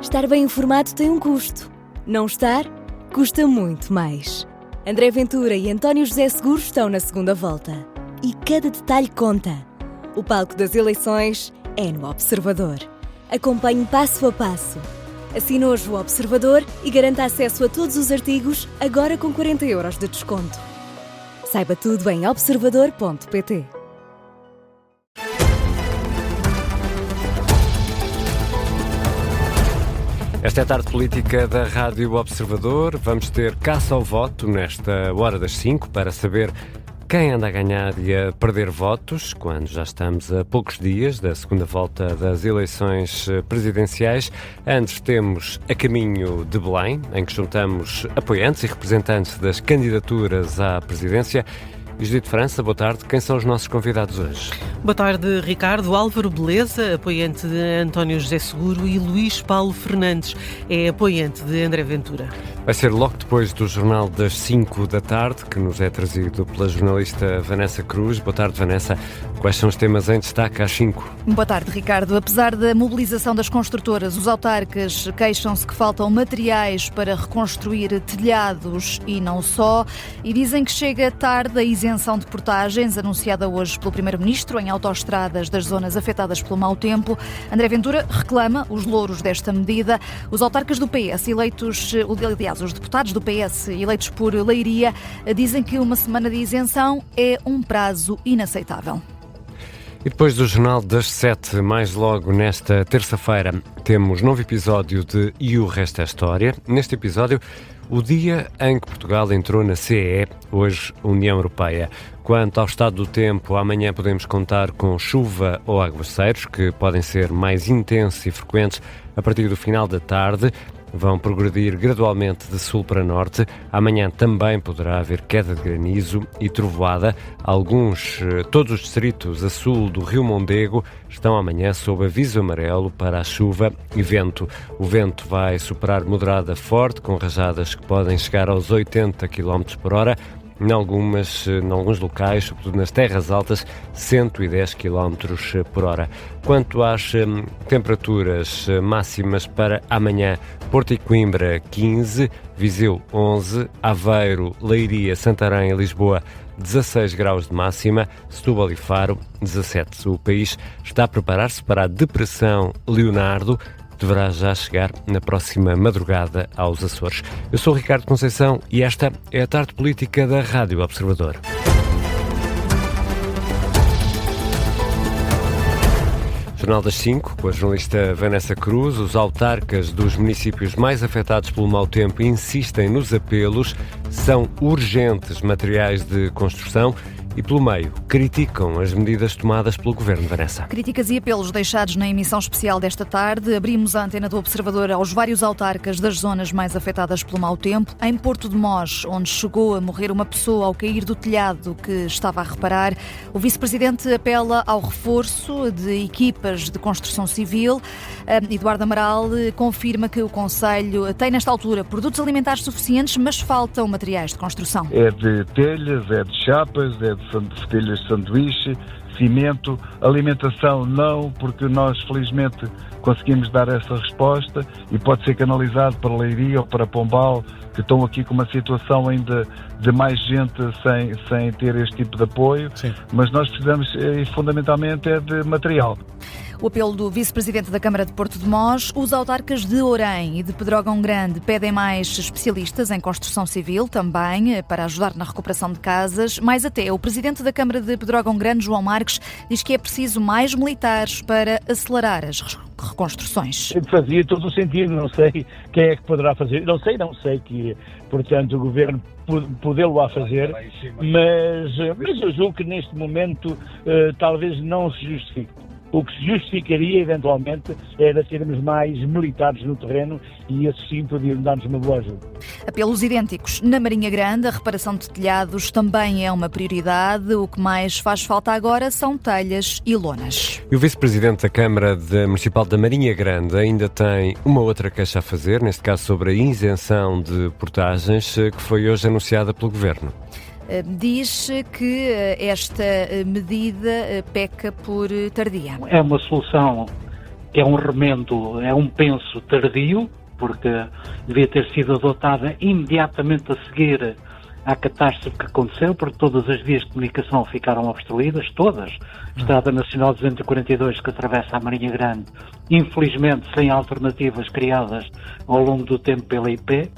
Estar bem informado tem um custo. Não estar, custa muito mais. André Ventura e António José Seguro estão na segunda volta. E cada detalhe conta. O palco das eleições é no Observador. Acompanhe passo a passo. Assine hoje o Observador e garanta acesso a todos os artigos, agora com 40 € de desconto. Saiba tudo em observador.pt. Esta é a tarde política da Rádio Observador. Vamos ter caça ao voto nesta hora das 5 para saber quem anda a ganhar e a perder votos, quando já estamos a poucos dias da segunda volta das eleições presidenciais. Antes temos a caminho de Belém, em que juntamos apoiantes e representantes das candidaturas à presidência. E Judite França, boa tarde. Quem são os nossos convidados hoje? Boa tarde, Ricardo. Álvaro Beleza, apoiante de António José Seguro, e Luís Paulo Fernandes, é apoiante de André Ventura. Vai ser logo depois do Jornal das 5 da tarde, que nos é trazido pela jornalista Vanessa Cruz. Boa tarde, Vanessa. Quais são os temas em destaque às 5? Boa tarde, Ricardo. Apesar da mobilização das construtoras, os autarcas queixam-se que faltam materiais para reconstruir telhados e não só, e dizem que chega tarde a isenção de portagens anunciada hoje pelo Primeiro-Ministro em autoestradas das zonas afetadas pelo mau tempo. André Ventura reclama os louros desta medida. Os autarcas do PS os deputados do PS eleitos por Leiria dizem que uma semana de isenção é um prazo inaceitável. E depois do Jornal das 7, mais logo nesta terça-feira, temos novo episódio de E o Resto é História. Neste episódio, o dia em que Portugal entrou na CEE, hoje União Europeia. Quanto ao estado do tempo, amanhã podemos contar com chuva ou aguaceiros, que podem ser mais intensos e frequentes a partir do final da tarde. Vão progredir gradualmente de sul para norte. Amanhã também poderá haver queda de granizo e trovoada. Todos os distritos a sul do Rio Mondego estão amanhã sob aviso amarelo para a chuva e vento. O vento vai superar moderada forte, com rajadas que podem chegar aos 80 km por hora. Em alguns locais, sobretudo nas terras altas, 110 km por hora. Quanto às temperaturas máximas para amanhã, Porto e Coimbra 15, Viseu 11, Aveiro, Leiria, Santarém e Lisboa 16 graus de máxima, Setúbal e Faro 17. O país está a preparar-se para a Depressão Leonardo, deverá já chegar na próxima madrugada aos Açores. Eu sou o Ricardo Conceição e esta é a tarde política da Rádio Observador. Jornal das 5, com a jornalista Vanessa Cruz. Os autarcas dos municípios mais afetados pelo mau tempo insistem nos apelos. São urgentes materiais de construção. E, pelo meio, criticam as medidas tomadas pelo Governo, Vanessa. Críticas e apelos deixados na emissão especial desta tarde. Abrimos a antena do Observador aos vários autarcas das zonas mais afetadas pelo mau tempo. Em Porto de Mós, onde chegou a morrer uma pessoa ao cair do telhado que estava a reparar, o vice-presidente apela ao reforço de equipas de construção civil. Eduardo Amaral confirma que o Conselho tem, nesta altura, produtos alimentares suficientes, mas faltam materiais de construção. É de telhas, é de chapas, é de telhas de sanduíche, cimento, alimentação não, porque nós felizmente conseguimos dar essa resposta e pode ser canalizado para Leiria ou para Pombal, que estão aqui com uma situação ainda de mais gente sem ter este tipo de apoio. Sim. Mas nós precisamos, fundamentalmente, de material. O apelo do vice-presidente da Câmara de Porto de Mós. Os autarcas de Orém e de Pedrógão Grande pedem mais especialistas em construção civil também, para ajudar na recuperação de casas. Mais até, o presidente da Câmara de Pedrógão Grande, João Marques, diz que é preciso mais militares para acelerar as reconstruções. Fazia todo o sentido, não sei quem é que poderá fazer, não sei que, portanto, o Governo podê-lo a fazer, mas eu julgo que neste momento talvez não se justifique. O que se justificaria, eventualmente, era termos mais militares no terreno e esses sim podiam dar-nos uma boa ajuda. Apelos idênticos. Na Marinha Grande, a reparação de telhados também é uma prioridade. O que mais faz falta agora são telhas e lonas. E o vice-presidente da Câmara Municipal da Marinha Grande ainda tem uma outra queixa a fazer, neste caso sobre a isenção de portagens, que foi hoje anunciada pelo Governo. Diz que esta medida peca por tardia. É uma solução que é um remendo, é um penso tardio, porque devia ter sido adotada imediatamente a seguir à catástrofe que aconteceu, porque todas as vias de comunicação ficaram obstruídas, todas. Estrada Nacional 242 que atravessa a Marinha Grande, infelizmente sem alternativas criadas ao longo do tempo pela IP.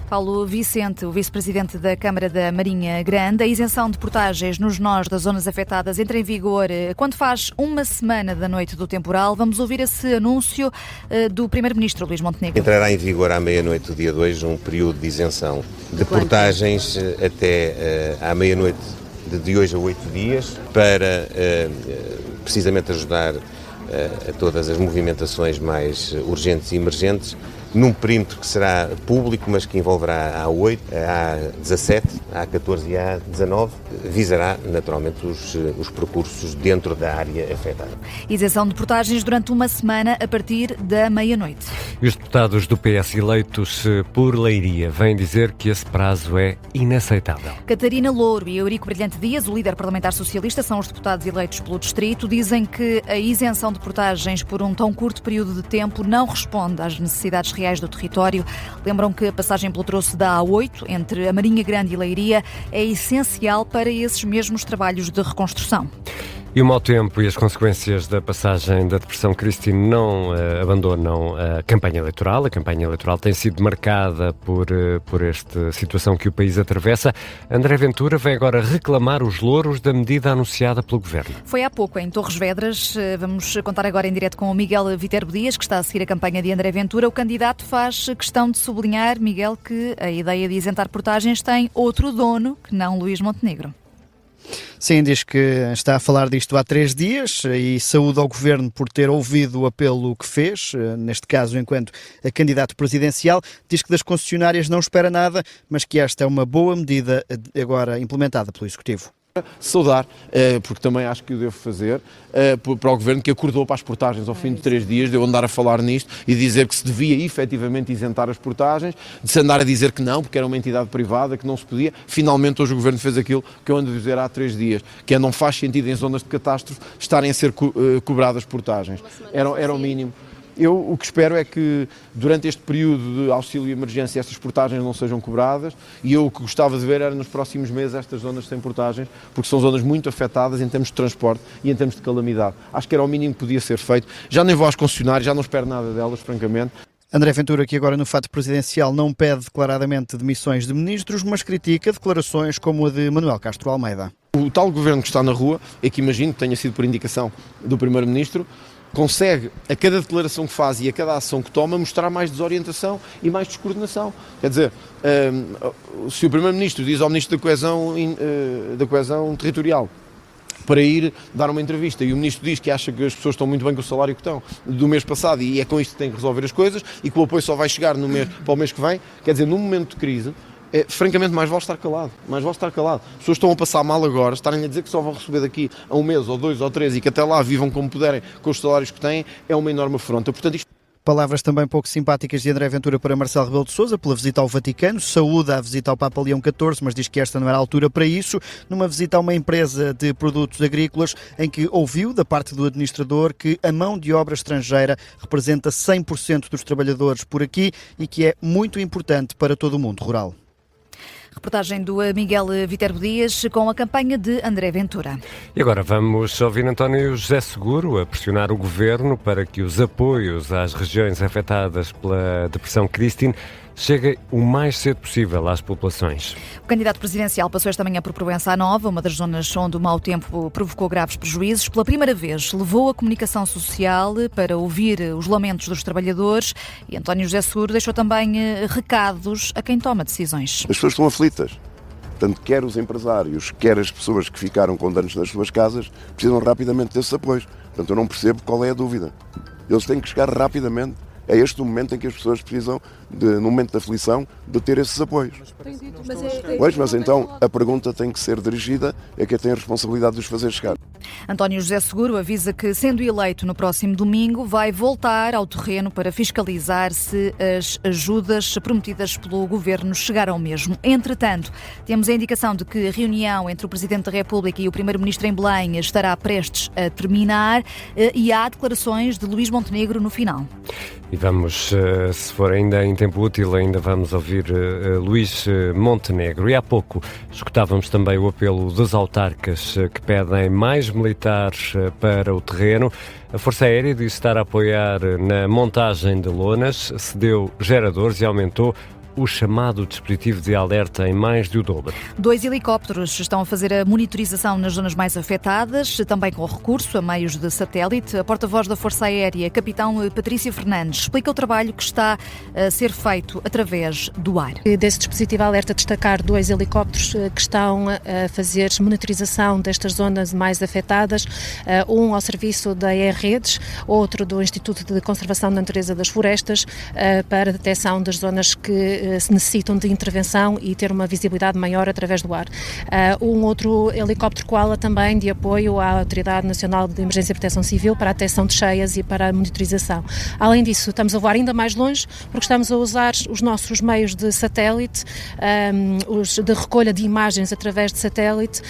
Paulo Vicente, o vice-presidente da Câmara da Marinha Grande, a isenção de portagens nos nós das zonas afetadas entra em vigor quando faz uma semana da noite do temporal. Vamos ouvir esse anúncio do primeiro-ministro Luís Montenegro. Entrará em vigor à meia-noite do dia 2 um período de isenção de portagens até à meia-noite de hoje a 8 dias para precisamente ajudar a todas as movimentações mais urgentes e emergentes, num perímetro que será público, mas que envolverá a A8, a A17, a A14 e a A19, visará naturalmente os percursos dentro da área afetada. Isenção de portagens durante uma semana a partir da meia-noite. E os deputados do PS eleitos por Leiria vêm dizer que esse prazo é inaceitável. Catarina Louro e Eurico Brilhante Dias, o líder parlamentar socialista, são os deputados eleitos pelo distrito, dizem que a isenção de portagens por um tão curto período de tempo não responde às necessidades reais do território. Lembram que a passagem pelo troço da A8, entre a Marinha Grande e Leiria, é essencial para esses mesmos trabalhos de reconstrução. E o mau tempo e as consequências da passagem da Depressão Christine não abandonam a campanha eleitoral. A campanha eleitoral tem sido marcada por esta situação que o país atravessa. André Ventura vem agora reclamar os louros da medida anunciada pelo Governo. Foi há pouco em Torres Vedras. Vamos contar agora em direto com o Miguel Viterbo Dias, que está a seguir a campanha de André Ventura. O candidato faz questão de sublinhar, Miguel, que a ideia de isentar portagens tem outro dono que não Luís Montenegro. Sim, diz que está a falar disto há 3 dias e saúda ao Governo por ter ouvido o apelo que fez, neste caso enquanto candidato presidencial. Diz que das concessionárias não espera nada, mas que esta é uma boa medida agora implementada pelo Executivo. Saudar, porque também acho que o devo fazer, para o Governo que acordou para as portagens ao fim de 3 dias, de eu andar a falar nisto e dizer que se devia efetivamente isentar as portagens, de se andar a dizer que não, porque era uma entidade privada, que não se podia. Finalmente hoje o Governo fez aquilo que eu ando a dizer há 3 dias, que é não faz sentido em zonas de catástrofe estarem a ser cobradas portagens. Era o mínimo. Eu o que espero é que durante este período de auxílio e emergência estas portagens não sejam cobradas, e eu o que gostava de ver era nos próximos meses estas zonas sem portagens, porque são zonas muito afetadas em termos de transporte e em termos de calamidade. Acho que era o mínimo que podia ser feito. Já nem vou às concessionárias, já não espero nada delas, francamente. André Ventura, que agora no fato presidencial não pede declaradamente demissões de ministros, mas critica declarações como a de Manuel Castro Almeida. O tal Governo que está na rua, é que imagino que tenha sido por indicação do Primeiro-Ministro, consegue, a cada declaração que faz e a cada ação que toma, mostrar mais desorientação e mais descoordenação. Quer dizer, se o Primeiro-Ministro diz ao Ministro da Coesão Territorial para ir dar uma entrevista e o Ministro diz que acha que as pessoas estão muito bem com o salário que estão do mês passado e é com isto que tem que resolver as coisas e que o apoio só vai chegar para o mês que vem, quer dizer, num momento de crise, francamente, mais vale estar calado. As pessoas estão a passar mal agora, estarem a dizer que só vão receber daqui a 1 mês, ou 2, ou 3, e que até lá vivam como puderem com os salários que têm, é uma enorme afronta. Portanto, isto... Palavras também pouco simpáticas de André Ventura para Marcelo Rebelo de Sousa pela visita ao Vaticano. Saúda a visita ao Papa Leão XIV, mas diz que esta não era a altura para isso. Numa visita a uma empresa de produtos agrícolas em que ouviu da parte do administrador que a mão de obra estrangeira representa 100% dos trabalhadores por aqui e que é muito importante para todo o mundo rural. Reportagem do Miguel Viterbo Dias com a campanha de André Ventura. E agora vamos ouvir António José Seguro a pressionar o Governo para que os apoios às regiões afetadas pela Depressão Christine chegue o mais cedo possível às populações. O candidato presidencial passou esta manhã por Proença Nova, uma das zonas onde o mau tempo provocou graves prejuízos. Pela primeira vez, levou a comunicação social para ouvir os lamentos dos trabalhadores e António José Seguro deixou também recados a quem toma decisões. As pessoas estão aflitas. Portanto, quer os empresários, quer as pessoas que ficaram com danos nas suas casas, precisam rapidamente desses apoios. Portanto, eu não percebo qual é a dúvida. Eles têm que chegar rapidamente. É este o momento em que as pessoas precisam, no momento de aflição, de ter esses apoios. Mas então a pergunta tem que ser dirigida a quem tem a responsabilidade de os fazer chegar. António José Seguro avisa que, sendo eleito no próximo domingo, vai voltar ao terreno para fiscalizar se as ajudas prometidas pelo Governo chegaram mesmo. Entretanto, temos a indicação de que a reunião entre o Presidente da República e o Primeiro-Ministro em Belém estará prestes a terminar e há declarações de Luís Montenegro no final. E vamos, se for ainda em tempo útil, ainda vamos ouvir Luís Montenegro. E há pouco escutávamos também o apelo dos autarcas que pedem mais militares para o terreno. A Força Aérea disse estar a apoiar na montagem de lonas, cedeu geradores e aumentou o chamado dispositivo de alerta em mais de o dobro. 2 helicópteros estão a fazer a monitorização nas zonas mais afetadas, também com recurso a meios de satélite. A porta-voz da Força Aérea, capitão Patrícia Fernandes, explica o trabalho que está a ser feito através do ar. Desse dispositivo alerta, destacar 2 helicópteros que estão a fazer monitorização destas zonas mais afetadas, um ao serviço da ER-Redes, outro do Instituto de Conservação da Natureza das Florestas, para a detecção das zonas que se necessitam de intervenção e ter uma visibilidade maior através do ar. Um outro helicóptero Koala também de apoio à Autoridade Nacional de Emergência e Proteção Civil para a detecção de cheias e para a monitorização. Além disso, estamos a voar ainda mais longe porque estamos a usar os nossos meios de satélite, de recolha de imagens através de satélite,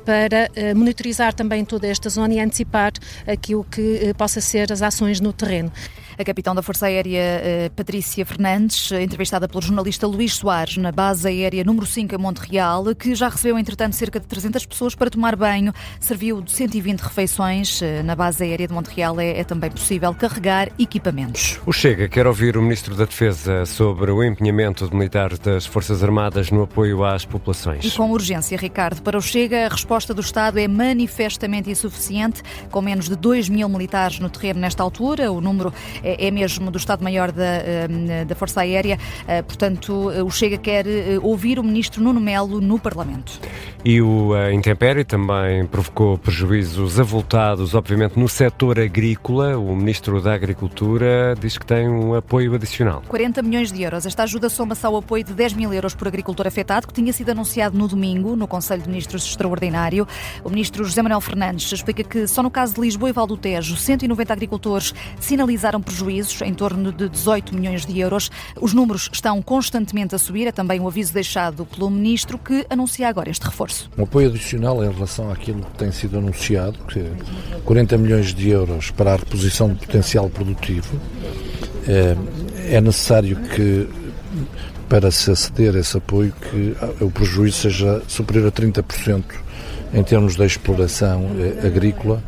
para monitorizar também toda esta zona e antecipar aquilo que possa ser as ações no terreno. A capitão da Força Aérea, Patrícia Fernandes, entrevistada pelo jornalista Luís Soares na base aérea número 5 em Monte Real, que já recebeu, entretanto, cerca de 300 pessoas para tomar banho. Serviu de 120 refeições. Na base aérea de Monte Real é também possível carregar equipamentos. O Chega quer ouvir o Ministro da Defesa sobre o empenhamento de militares das Forças Armadas no apoio às populações. E com urgência, Ricardo, para o Chega, a resposta do Estado é manifestamente insuficiente, com menos de 2.000 militares no terreno nesta altura. O número é mesmo do Estado-Maior da Força Aérea. Portanto, o Chega quer ouvir o Ministro Nuno Melo no Parlamento. E o intempérie também provocou prejuízos avultados, obviamente, no setor agrícola. O Ministro da Agricultura diz que tem um apoio adicional. 40 milhões de euros. Esta ajuda soma-se ao apoio de 10.000 euros por agricultor afetado, que tinha sido anunciado no domingo no Conselho de Ministros extraordinário. O Ministro José Manuel Fernandes explica que só no caso de Lisboa e Val do Tejo, 190 agricultores sinalizaram prejuízos em torno de 18 milhões de euros. Os números estão constantemente a subir. É também um aviso deixado pelo Ministro, que anuncia agora este reforço. Um apoio adicional em relação àquilo que tem sido anunciado, que é 40 milhões de euros para a reposição do potencial produtivo. É necessário que, para se aceder a esse apoio, que o prejuízo seja superior a 30% em termos da exploração agrícola.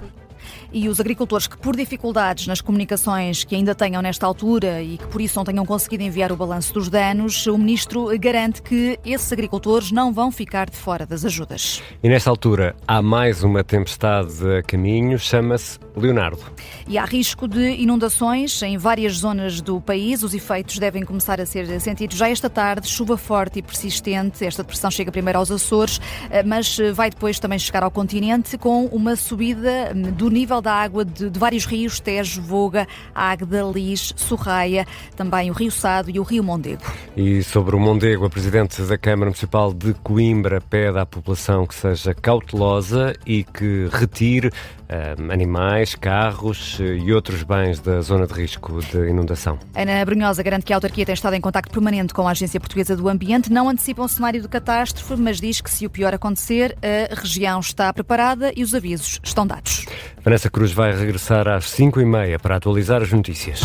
E os agricultores que, por dificuldades nas comunicações que ainda tenham nesta altura e que por isso não tenham conseguido enviar o balanço dos danos, o Ministro garante que esses agricultores não vão ficar de fora das ajudas. E nesta altura há mais uma tempestade a caminho, chama-se Leonardo. E há risco de inundações em várias zonas do país. Os efeitos devem começar a ser sentidos já esta tarde. Chuva forte e persistente. Esta depressão chega primeiro aos Açores, mas vai depois também chegar ao continente com uma subida do nível da água de vários rios: Tejo, Voga, Águeda, Lis, Sorraia, também o Rio Sado e o Rio Mondego. E sobre o Mondego, a Presidente da Câmara Municipal de Coimbra pede à população que seja cautelosa e que retire animais, carros e outros bens da zona de risco de inundação. Ana Brunhosa garante que a autarquia tem estado em contacto permanente com a Agência Portuguesa do Ambiente. Não antecipa um cenário de catástrofe, mas diz que, se o pior acontecer, a região está preparada e os avisos estão dados. Vanessa Cruz vai regressar às 5h30 para atualizar as notícias.